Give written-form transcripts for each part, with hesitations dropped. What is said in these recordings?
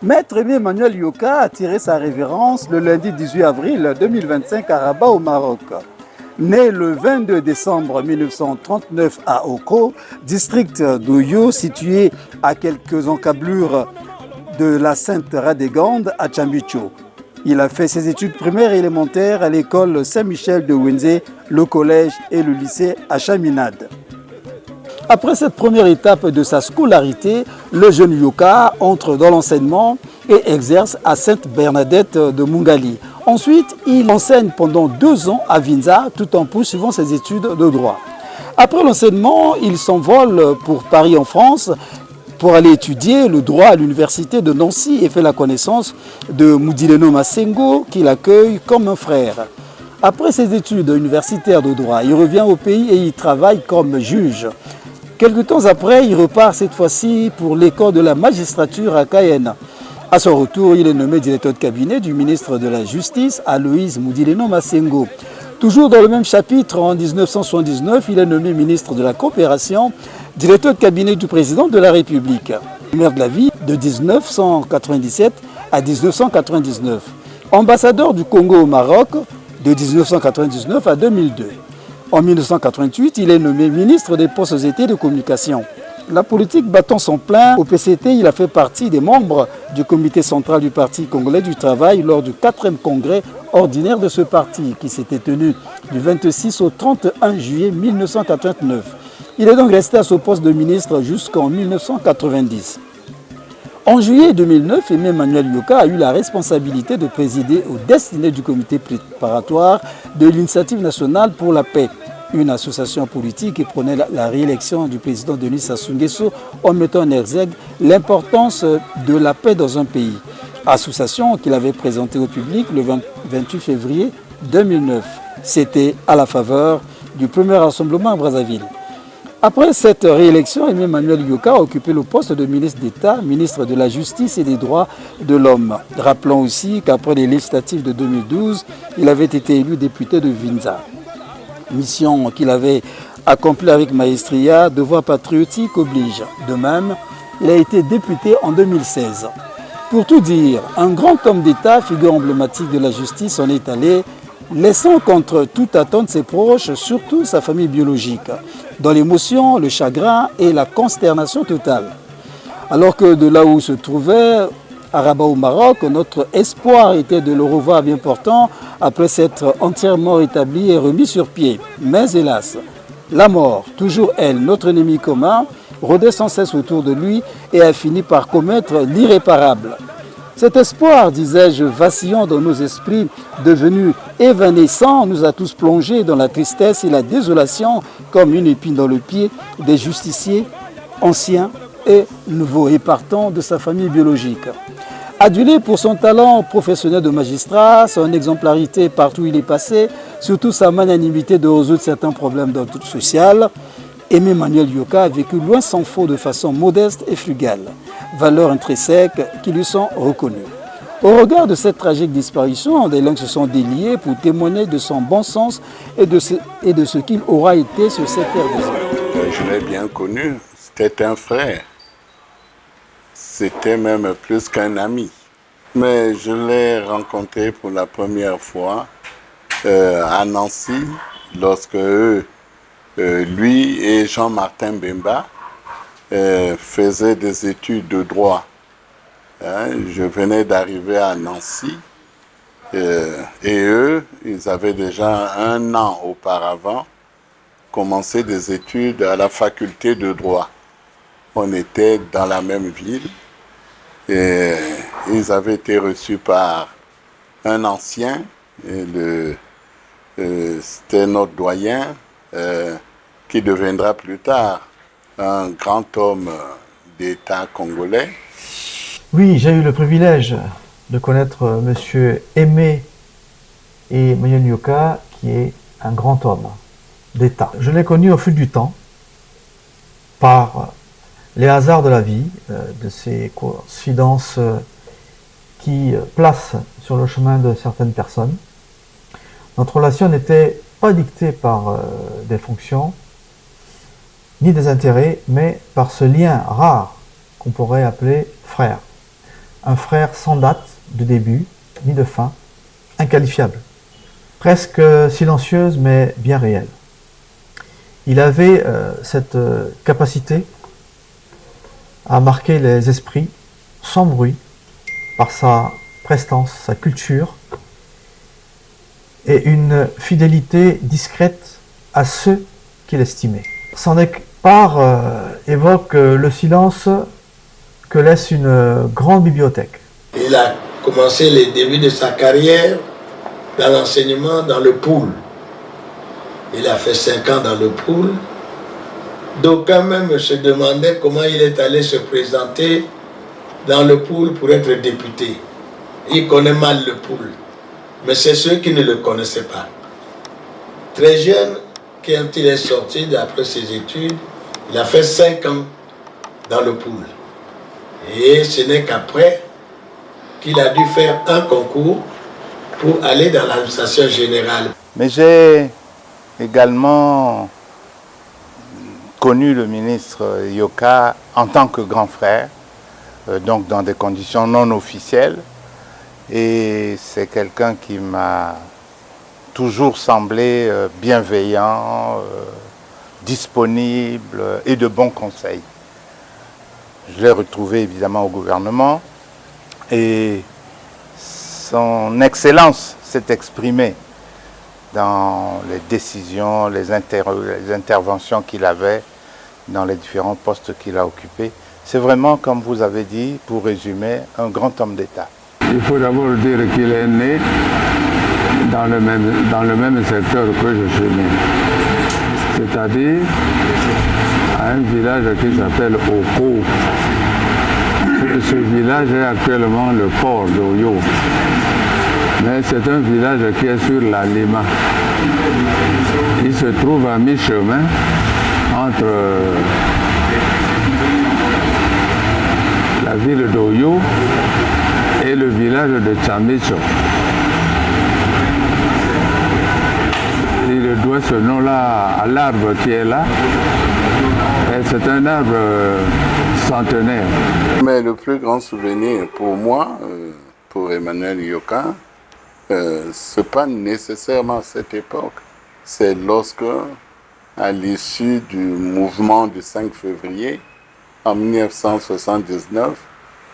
Maître Emmanuel Yoka a tiré sa révérence le lundi 18 avril 2025 à Rabat au Maroc. Né le 22 décembre 1939 à Oko, district d'Oyo situé à quelques encablures de la Sainte-Radégande à Tchambicho. Il a fait ses études primaires et élémentaires à l'école Saint-Michel de Wenzé, le collège et le lycée à Chaminade. Après cette première étape de sa scolarité, le jeune Yoka entre dans l'enseignement et exerce à Sainte-Bernadette de Mungali. Ensuite, il enseigne pendant 2 ans à Vinza tout en poursuivant ses études de droit. Après l'enseignement, il s'envole pour Paris en France pour aller étudier le droit à l'université de Nancy et fait la connaissance de Moudileno Masengo qui l'accueille comme un frère. Après ses études universitaires de droit, il revient au pays et y travaille comme juge. Quelque temps après, il repart cette fois-ci pour l'école de la magistrature à Cayenne. À son retour, il est nommé directeur de cabinet du ministre de la Justice, Aloïse Moudileno Masengo. Toujours dans le même chapitre, en 1979, il est nommé ministre de la Coopération, directeur de cabinet du président de la République. Maire de la ville de 1997 à 1999. Ambassadeur du Congo au Maroc de 1999 à 2002. En 1988, il est nommé ministre des Postes et de Communication. La politique battant son plein au PCT, il a fait partie des membres du comité central du Parti congolais du travail lors du 4e congrès ordinaire de ce parti qui s'était tenu du 26 au 31 juillet 1989. Il est donc resté à ce poste de ministre jusqu'en 1990. En juillet 2009, Emmanuel Yoka a eu la responsabilité de présider aux destinées du comité préparatoire de l'Initiative nationale pour la paix, une association politique qui prenait la réélection du président Denis Sassou Nguesso en mettant en exergue l'importance de la paix dans un pays. Association qu'il avait présentée au public le 28 février 2009. C'était à la faveur du premier rassemblement à Brazzaville. Après cette réélection, Emmanuel Yoka a occupé le poste de ministre d'État, ministre de la Justice et des Droits de l'Homme. Rappelons aussi qu'après les législatives de 2012, il avait été élu député de Vinza. Mission qu'il avait accomplie avec maestria, devoir patriotique oblige. De même, il a été député en 2016. Pour tout dire, un grand homme d'État, figure emblématique de la justice, en est allé, laissant contre toute attente ses proches, surtout sa famille biologique, dans l'émotion, le chagrin et la consternation totale. Alors que de là où se trouvait, à Rabat au Maroc, notre espoir était de le revoir bien portant après s'être entièrement rétabli et remis sur pied. Mais hélas, la mort, toujours elle, notre ennemi commun, rôdait sans cesse autour de lui et a fini par commettre l'irréparable. Cet espoir, disais-je, vacillant dans nos esprits, devenu évanescent, nous a tous plongés dans la tristesse et la désolation comme une épine dans le pied des justiciers anciens et nouveaux et partants de sa famille biologique. Adulé pour son talent professionnel de magistrat, son exemplarité partout où il est passé, surtout sa magnanimité de résoudre certains problèmes d'ordre social, Emmanuel Yoka a vécu loin s'en faut de façon modeste et frugale, valeurs intrinsèques qui lui sont reconnues. Au regard de cette tragique disparition, des langues se sont déliées pour témoigner de son bon sens et de ce qu'il aura été sur cette terre des hommes. Je l'ai bien connu, c'était un frère. C'était même plus qu'un ami. Mais je l'ai rencontré pour la première fois à Nancy, lorsque lui et Jean-Martin Bemba faisaient des études de droit. Je venais d'arriver à Nancy et eux, ils avaient déjà 1 an auparavant commencé des études à la faculté de droit. On était dans la même ville et ils avaient été reçus par un ancien, c'était notre doyen, qui deviendra plus tard un grand homme d'État congolais. Oui, j'ai eu le privilège de connaître M. Aimé et Emmanuel Yoka, qui est un grand homme d'État. Je l'ai connu au fil du temps, par les hasards de la vie, de ces coïncidences qui placent sur le chemin de certaines personnes. Notre relation n'était pas dictée par des fonctions, ni des intérêts, mais par ce lien rare qu'on pourrait appeler frère. un frère sans date de début ni de fin, inqualifiable, presque silencieuse mais bien réelle. Il avait cette capacité à marquer les esprits sans bruit par sa prestance, sa culture et une fidélité discrète à ceux qu'il estimait. Son part évoque le silence que laisse une grande bibliothèque. Il a commencé les débuts de sa carrière dans l'enseignement dans le pool. Il a fait 5 ans dans le pool. D'aucuns même se demandaient comment il est allé se présenter dans le pool pour être député. Il connaît mal le pool, mais c'est ceux qui ne le connaissaient pas. Très jeune, quand il est sorti d'après ses études, il a fait 5 ans dans le pool. Et ce n'est qu'après qu'il a dû faire un concours pour aller dans l'administration générale. Mais j'ai également connu le ministre Yoka en tant que grand frère, donc dans des conditions non officielles. Et c'est quelqu'un qui m'a toujours semblé bienveillant, disponible et de bons conseils. Je l'ai retrouvé évidemment au gouvernement et son excellence s'est exprimée dans les décisions, les interventions qu'il avait dans les différents postes qu'il a occupés. C'est vraiment, comme vous avez dit, pour résumer, un grand homme d'État. Il faut d'abord dire qu'il est né dans le même secteur que je suis né. C'est-à-dire à un village qui s'appelle Oko. Ce village est actuellement le port d'Oyo. Mais c'est un village qui est sur la Lima. Il se trouve à mi-chemin entre la ville d'Oyo et le village de Chamicho. Il doit ce nom-là à l'arbre qui est là. Et c'est un arbre centenaire. Mais le plus grand souvenir pour moi, pour Emmanuel Yoka, ce n'est pas nécessairement à cette époque. C'est lorsque, à l'issue du mouvement du 5 février, en 1979,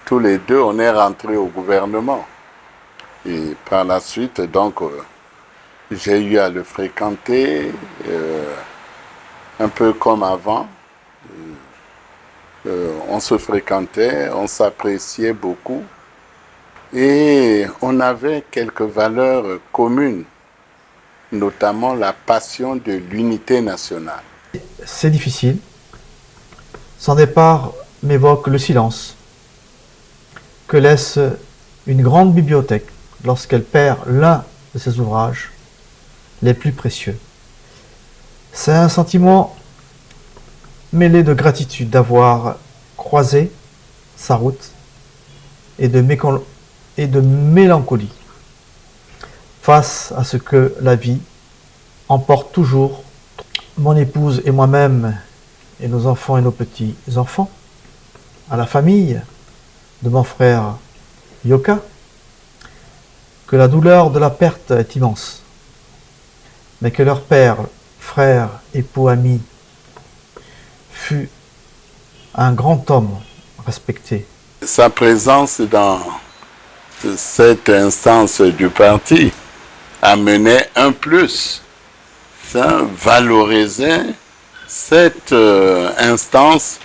tous les deux, on est rentrés au gouvernement. Et par la suite, donc, j'ai eu à le fréquenter, un peu comme avant. On se fréquentait, on s'appréciait beaucoup. Et on avait quelques valeurs communes, notamment la passion de l'unité nationale. C'est difficile. Son départ m'évoque le silence que laisse une grande bibliothèque lorsqu'elle perd l'un de ses ouvrages les plus précieux. C'est un sentiment mêlé de gratitude d'avoir croisé sa route et de mélancolie face à ce que la vie emporte toujours. Mon épouse et moi-même et nos enfants et nos petits-enfants, à la famille de mon frère Yoka, que la douleur de la perte est immense, mais que leur père, frère, époux, ami, fut un grand homme respecté. Sa présence dans cette instance du parti amenait un plus. Ça valorisait cette instance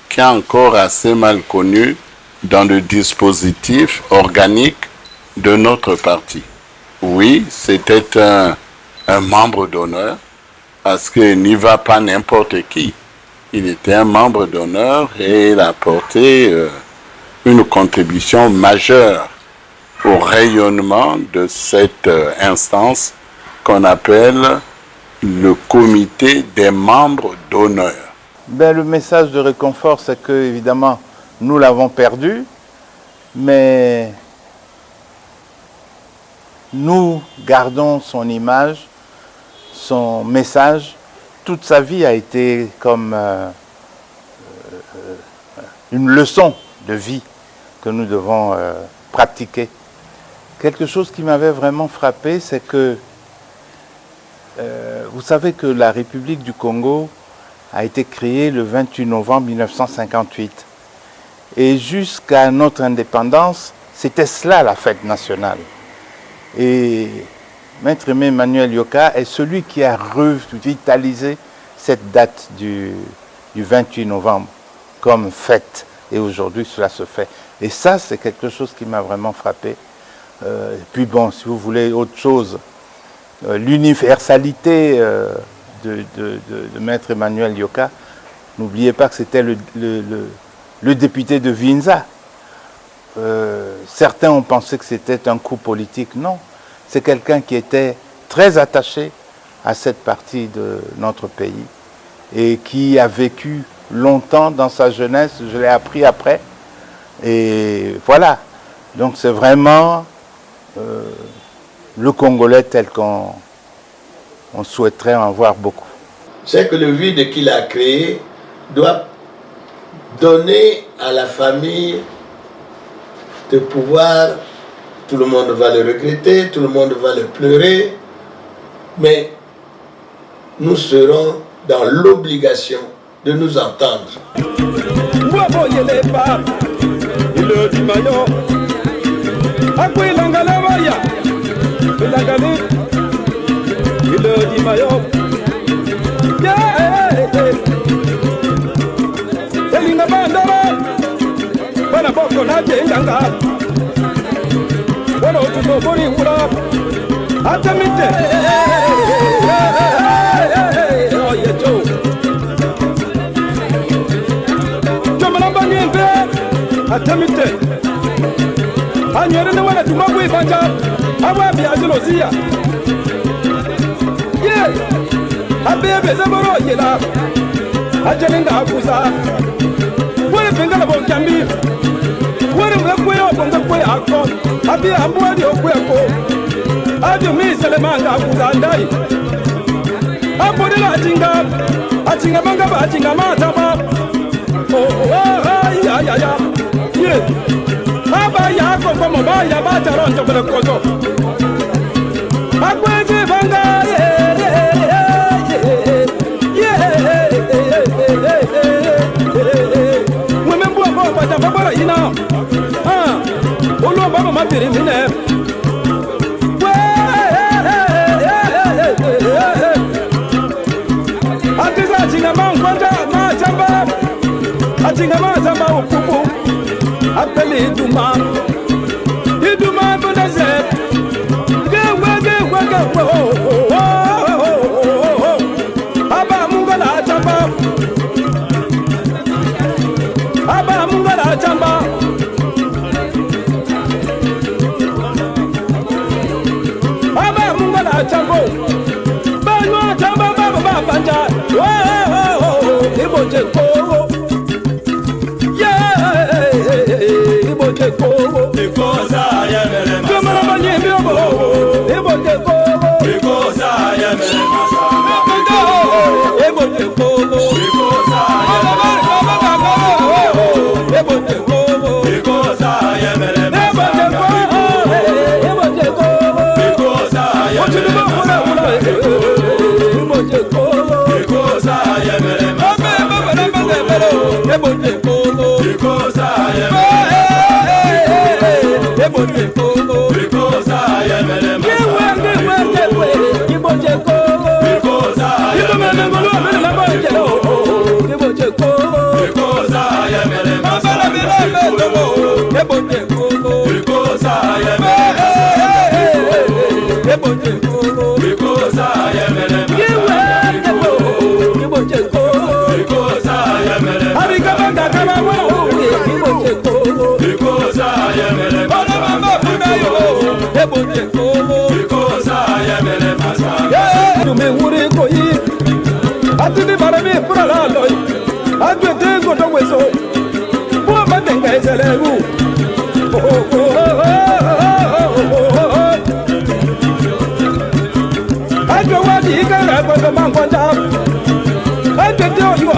qui est encore assez mal connue dans le dispositif organique de notre parti. Oui, c'était un membre d'honneur, parce qu'il n'y va pas n'importe qui. Il était un membre d'honneur et il a apporté une contribution majeure au rayonnement de cette instance qu'on appelle le comité des membres d'honneur. Ben, le message de réconfort, c'est que, évidemment, nous l'avons perdu, mais nous gardons son image, son message. Toute sa vie a été comme une leçon de vie que nous devons pratiquer. Quelque chose qui m'avait vraiment frappé, c'est que vous savez que la République du Congo a été créée le 28 novembre 1958. Et jusqu'à notre indépendance, c'était cela la fête nationale. Et Maître Aimé Emmanuel Yoka est celui qui a revitalisé cette date du 28 novembre comme fête. Et aujourd'hui, cela se fait. Et ça, c'est quelque chose qui m'a vraiment frappé. Puis bon, si vous voulez autre chose, l'universalité de Maître Emmanuel Yoka, n'oubliez pas que c'était le député de Vinza. Certains ont pensé que c'était un coup politique. Non, c'est quelqu'un qui était très attaché à cette partie de notre pays et qui a vécu longtemps dans sa jeunesse. Je l'ai appris après. Et voilà. Donc c'est vraiment le Congolais tel qu'on souhaiterait en voir beaucoup. C'est que le vide qu'il a créé doit donner à la famille de pouvoir, tout le monde va le regretter, tout le monde va le pleurer, mais nous serons dans l'obligation de nous entendre.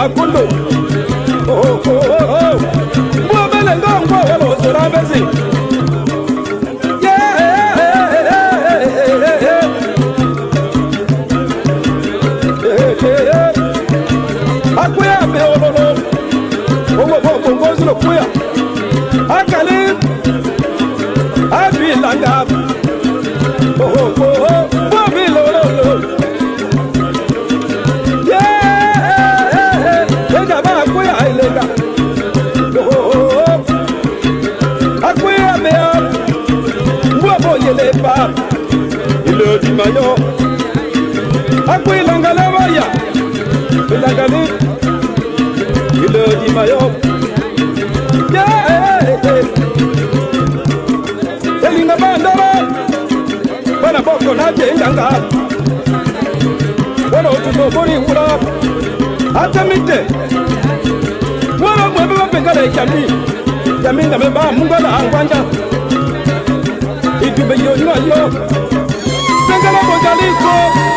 Akundo, oh, oh, oh, oh, pas. Il le dit maillot. Après l'angalabaya. Il a gagné. Il le dit maillot. Elinga bandara. Bana boko na jenganga. Wana ututo bori hula. Atamite. Wana mwebe wapengala ikami. Yaminga meba mungala angwanja. Itube yo yo yo. Pengala bojaliko.